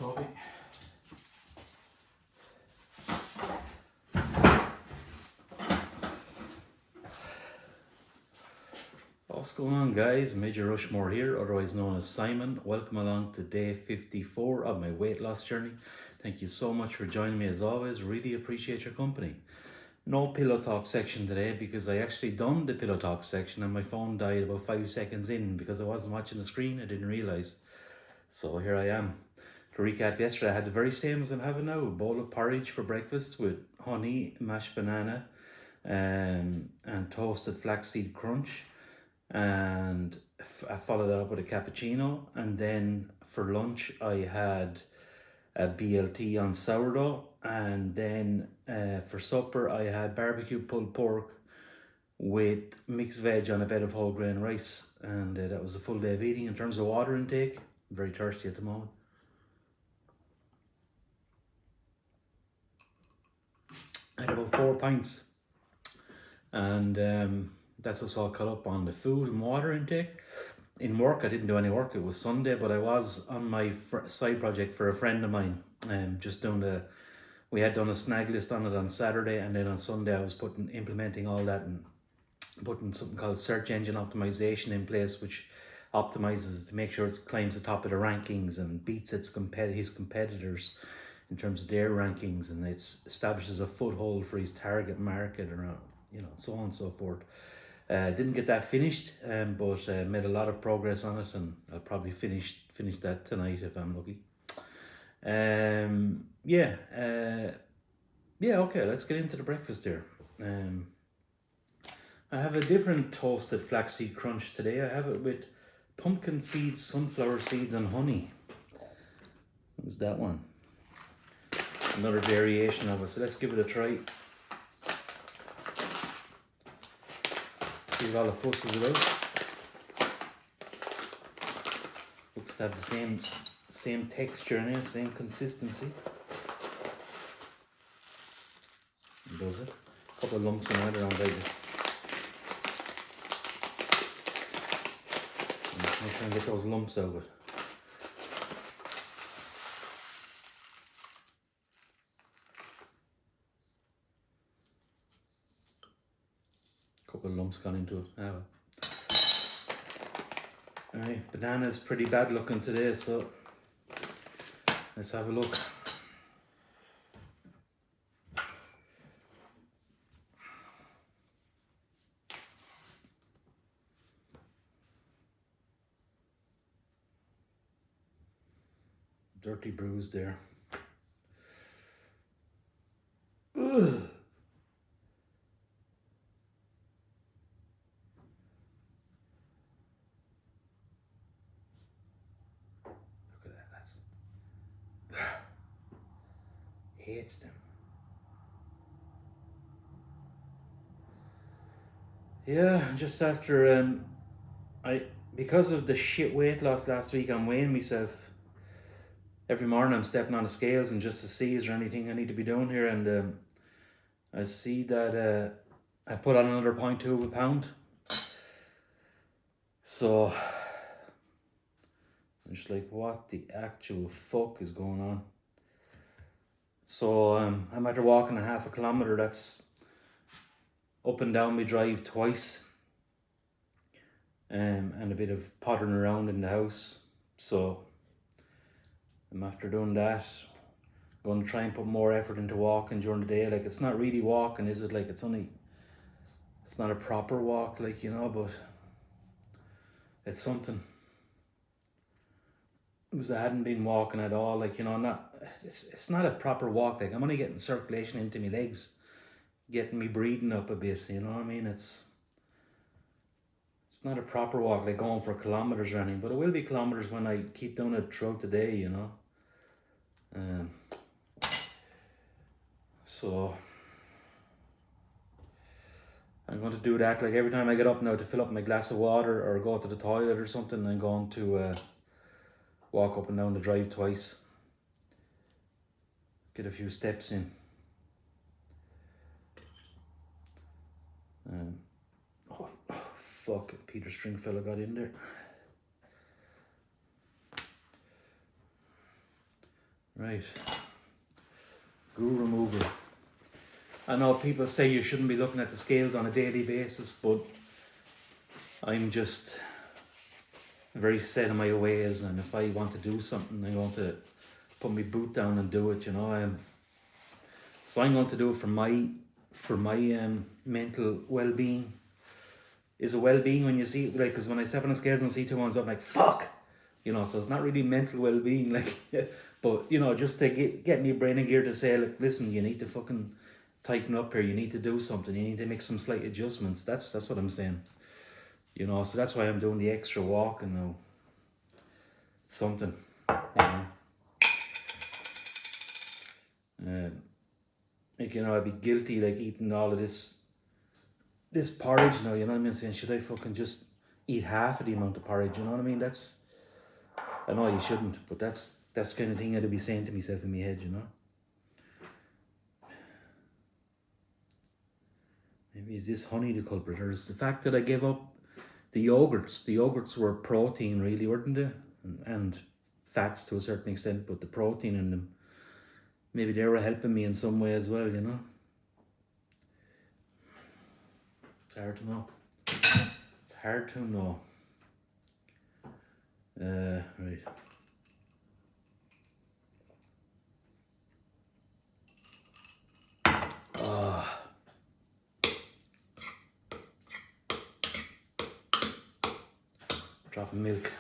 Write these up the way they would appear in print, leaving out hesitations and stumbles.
coffee. What's going on, guys? Major Rushmore here, otherwise known as Simon. Welcome along to day 54 of my weight loss journey. Thank you so much for joining me as always. Really appreciate your company. No pillow talk section today because I actually done the pillow talk section and my phone died about 5 seconds in because I wasn't watching the screen. I didn't realize. So here I am. To recap, yesterday I had the very same as I'm having now. A bowl of porridge for breakfast with honey, mashed banana, and toasted flaxseed crunch. And I followed that up with a cappuccino. And then for lunch I had a BLT on sourdough. And then for supper I had barbecue pulled pork with mixed veg on a bed of whole grain rice. And that was a full day of eating. In terms of water intake, I'm very thirsty at the moment. I had about 4 pints, and that's what's all caught up on the food and water intake. In work, I didn't do any work. It was Sunday, but I was on my side project for a friend of mine. We had done a snag list on it on Saturday, and then on Sunday I was implementing all that and putting something called search engine optimization in place, which optimizes to make sure it climbs the top of the rankings and beats his competitors in terms of their rankings, and it establishes a foothold for his target market around, so on and so forth. Didn't get that finished, but made a lot of progress on it, and I'll probably finish that tonight if I'm lucky. Okay, let's get into the breakfast here. I have a different toasted flaxseed crunch today. I have it with pumpkin seeds, sunflower seeds, and honey. What's that one? Another variation of it, so let's give it a try. See what all the fuss is about. Looks to have the same texture in it, same consistency. Does it? A couple of lumps in it around like this. Make sure and get those lumps out of it. Couple of lumps gone into it. Alright, banana's pretty bad looking today, so let's have a look. Dirty bruise there. Ugh. Hates them. Yeah, just after because of the shit weight loss last week, I'm weighing myself every morning. I'm stepping on the scales and just to see is there anything I need to be doing here, and I see that I put on another 0.2 of a pound. So I'm just like, what the actual fuck is going on? So I'm after walking a half a kilometre. That's up and down my drive twice, and a bit of pottering around in the house. So I'm after doing that. I'm going to try and put more effort into walking during the day. Like, it's not really walking, is it? Like, it's not a proper walk, like, but it's something. Because I hadn't been walking at all, like, it's not a proper walk. Like, I'm only getting circulation into my legs, getting me breathing up a bit, you know what I mean? It's not a proper walk, like going for kilometers or anything, but it will be kilometers when I keep doing it throughout the day, So I'm going to do that. Like, every time I get up now to fill up my glass of water or go to the toilet or something, I'm going to walk up and down the drive twice, get a few steps in. Fuck, Peter Stringfellow got in there. Right. Glue removal. I know people say you shouldn't be looking at the scales on a daily basis, but I'm just very set in my ways, and if I want to do something, I want to put my boot down and do it, you know. So I'm going to do it for my mental well-being. Is it well-being when you see, like, because when I step on the scales and see 2 months, I'm like, fuck, you know. So it's not really mental well-being, like, but you know, just to get me brain in gear to say, like, listen, you need to fucking tighten up here. You need to do something. You need to make some slight adjustments. That's what I'm saying. You know, so that's why I'm doing the extra walking now. It's something, you know. Like, you know, I'd be guilty, like, eating all of this porridge now, you know what I mean? Saying, should I fucking just eat half of the amount of porridge, you know what I mean? I know you shouldn't, but that's the kind of thing I'd be saying to myself in my head, you know? Maybe is this honey the culprit, or is the fact that I gave up the yogurts? The yogurts were protein, really, weren't they? And fats to a certain extent, but the protein in them, maybe they were helping me in some way as well, you know? It's hard to know. It's hard to know. Right. Drop of milk.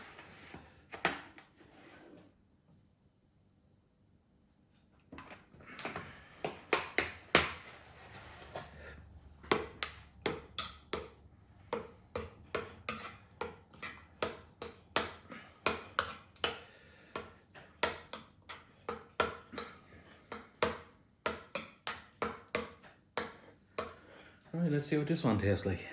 Alright, let's see what this one tastes like.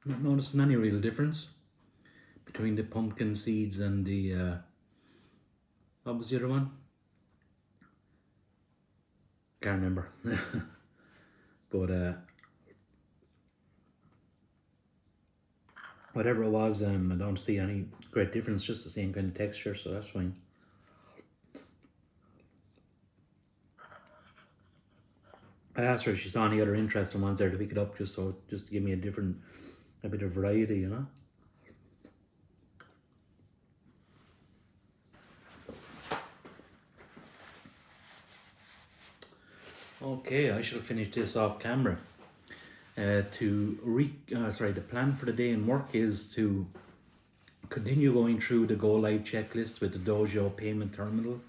Not noticing any real difference between the pumpkin seeds and the what was the other one? Can't remember. But whatever it was, I don't see any great difference, just the same kind of texture, so that's fine. I asked her if she saw any other interesting ones there to pick it up, just to give me a bit of variety, you know. Okay, I shall finish this off camera. The plan for the day in work is to continue going through the go live checklist with the Dojo payment terminal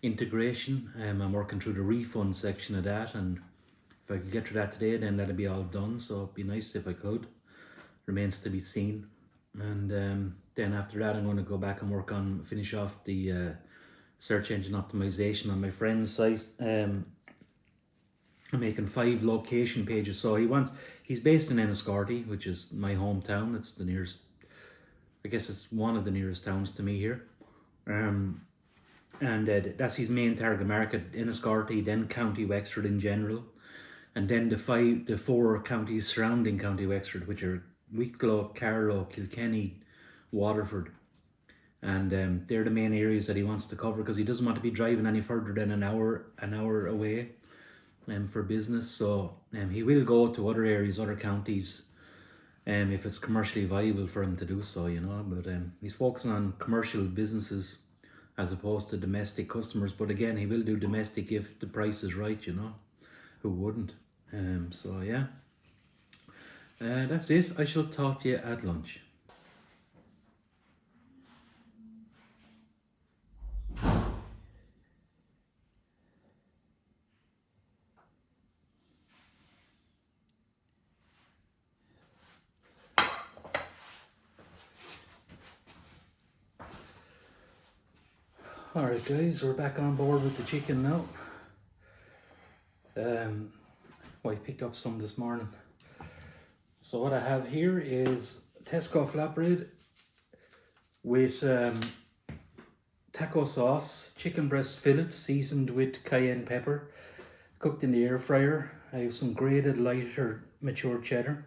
integration. I'm working through the refund section of that, and if I could get through that today, then that'll be all done. So it'd be nice if I could. Remains to be seen. And then after that, I'm going to go back and finish off the search engine optimization on my friend's site. I'm making 5 location pages. So he's based in Enniscorthy, which is my hometown. It's the nearest, I guess it's one of the nearest towns to me here. And that's his main target market, Enniscorthy, then County Wexford in general, and then the 4 counties surrounding County Wexford, which are Wicklow, Carlow, Kilkenny, Waterford. And they're the main areas that he wants to cover, because he doesn't want to be driving any further than an hour away for business. So he will go to other areas, other counties, if it's commercially viable for him to do so, you know. But he's focusing on commercial businesses as opposed to domestic customers. But again, he will do domestic if the price is right, you know. Who wouldn't? So yeah, that's it. I shall talk to you at lunch. Alright guys, we're back on board with the chicken now. I picked up some this morning. So what I have here is Tesco flatbread with taco sauce, chicken breast fillets seasoned with cayenne pepper, cooked in the air fryer. I have some grated lighter mature cheddar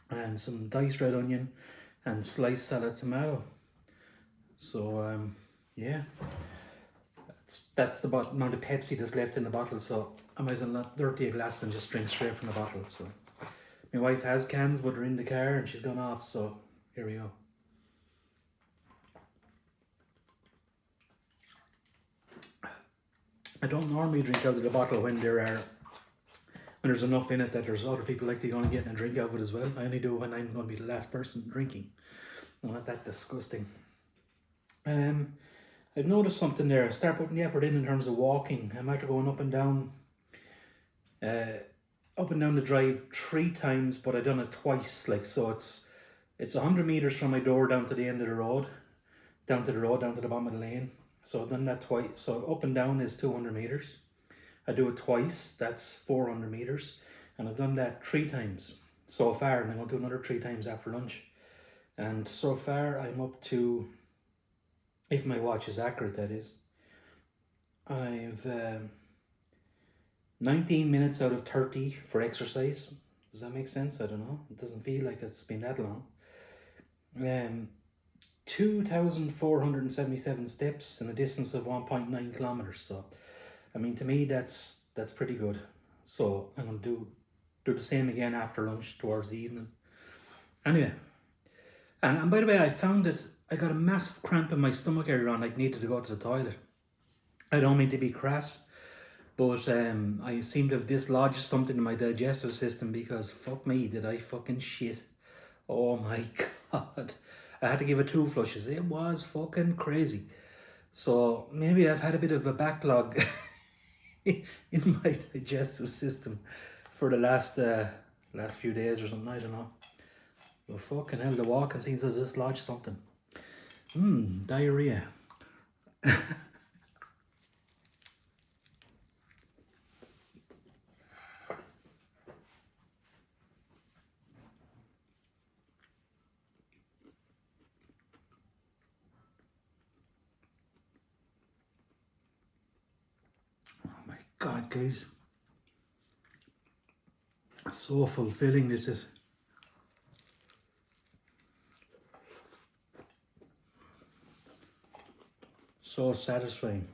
and some diced red onion and sliced salad tomato. So yeah, that's about the amount of Pepsi that's left in the bottle, so I might as well not dirty a glass and just drink straight from the bottle. So my wife has cans, but they're in the car and she's gone off, so here we go. I don't normally drink out of the bottle when there's enough in it that there's other people likely going to get a drink out of it as well. I only do it when I'm going to be the last person drinking. Not that disgusting. I've noticed something there. I start putting the effort in terms of walking. I'm after going up and down the drive 3 times, but I've done it twice. Like, so it's 100 meters from my door down to the end of the road, down to the bottom of the lane. So I've done that twice. So up and down is 200 meters. I do it twice, that's 400 meters. And I've done that 3 times so far, and I'm going to do another 3 times after lunch. And so far I'm up to, if my watch is accurate that is, I've 19 minutes out of 30 for exercise. Does that make sense? I don't know. It doesn't feel like it's been that long. 2,477 steps in a distance of 1.9 kilometers. So, I mean, to me, that's pretty good. So I'm going to do the same again after lunch towards the evening. Anyway, and by the way, I found that I got a massive cramp in my stomach earlier on. I needed to go to the toilet. I don't mean to be crass, but I seem to have dislodged something in my digestive system, because fuck me, did I fucking shit. Oh my God. I had to give it 2 flushes. It was fucking crazy. So maybe I've had a bit of a backlog in my digestive system for the last few days or something. I don't know. But fucking hell, the walking seems to dislodge something. Diarrhea. God, guys, so fulfilling this is. So satisfying.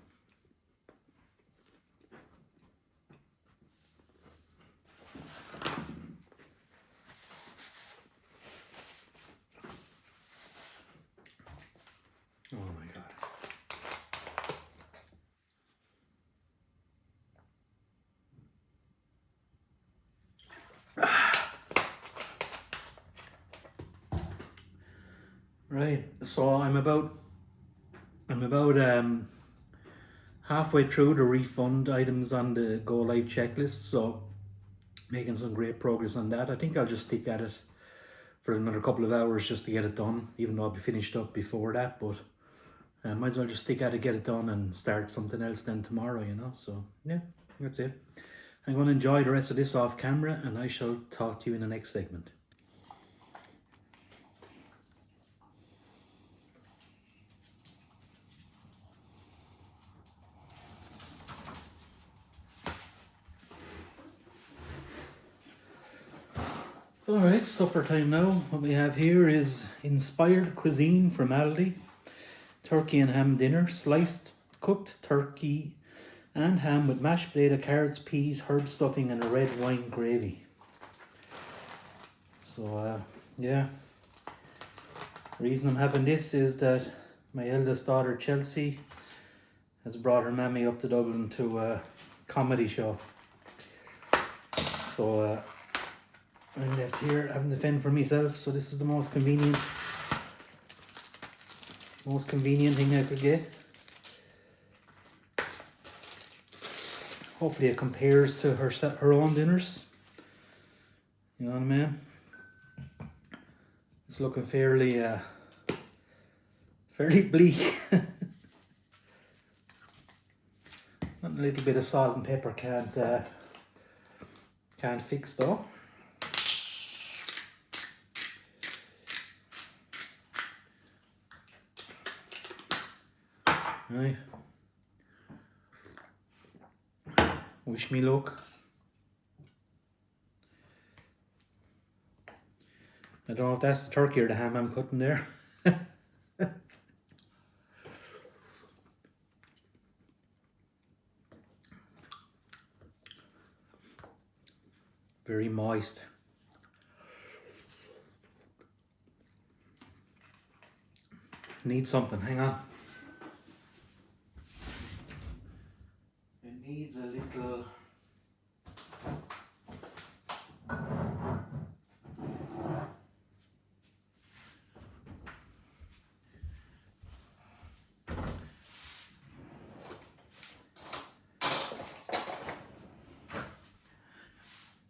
Oh my God. Right, so I'm about halfway through the refund items on the Go Live checklist, so making some great progress on that. I think I'll just stick at it for another couple of hours just to get it done, even though I'll be finished up before that, but I might as well just stick at it, get it done, and start something else then tomorrow, you know. So yeah, that's it. I'm going to enjoy the rest of this off camera, and I shall talk to you in the next segment. Alright, supper time now. What we have here is inspired cuisine from Aldi. Turkey and ham dinner, sliced cooked turkey and ham with mashed potato, carrots, peas, herb stuffing and a red wine gravy. So yeah, the reason I'm having this is that my eldest daughter Chesley has brought her mammy up to Dublin to a comedy show. So I'm left here having to fend for myself, so this is the most convenient thing I could get. Hopefully it compares to her own dinners. You know what I mean? It's looking fairly bleak. A little bit of salt and pepper can't fix though. Right. Wish me luck. I don't know if that's the turkey or the ham I'm cutting there. Very moist. Needs something, hang on. It needs a little...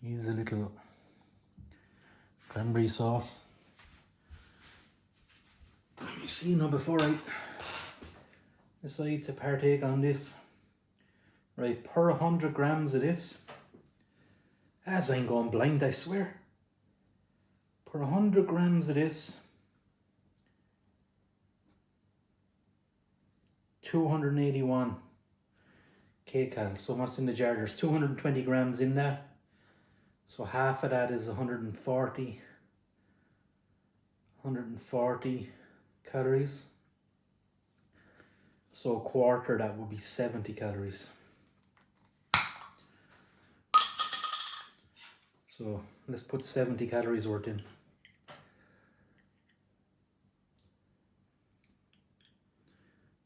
Needs a little cranberry sauce. Let me see now before I decide to partake on this. Right, per 100 grams of this, as I'm going blind, I swear. Per 100 grams of this, 281 kcal. So what's in the jar? There's 220 grams in that. So half of that is 140 calories. So a quarter, that would be 70 calories. So let's put 70 calories worth in.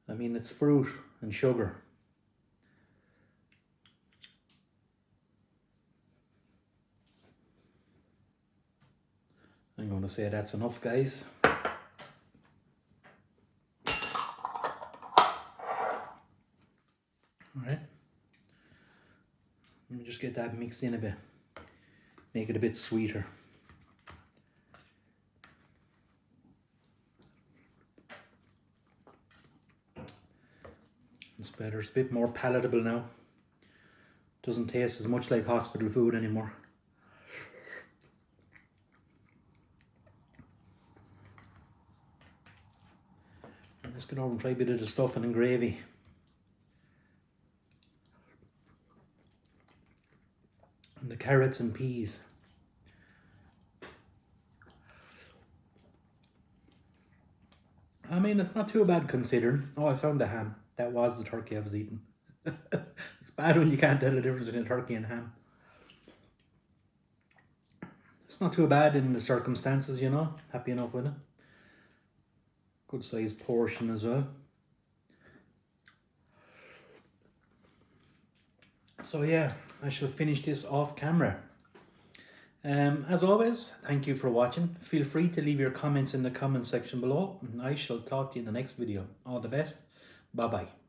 I mean, it's fruit and sugar. I'm going to say that's enough, guys. Alright. Let me just get that mixed in a bit. Make it a bit sweeter. It's better. It's a bit more palatable now. Doesn't taste as much like hospital food anymore. Let's get over and try a bit of the stuffing and gravy. And the carrots and peas. I mean, it's not too bad considering. Oh, I found the ham. That was the turkey I was eating. It's bad when you can't tell the difference between turkey and ham. It's not too bad in the circumstances, you know. Happy enough with it. Good sized portion as well. So yeah, I shall finish this off camera. As always, thank you for watching. Feel free to leave your comments in the comment section below, and I shall talk to you in the next video. All the best. Bye bye.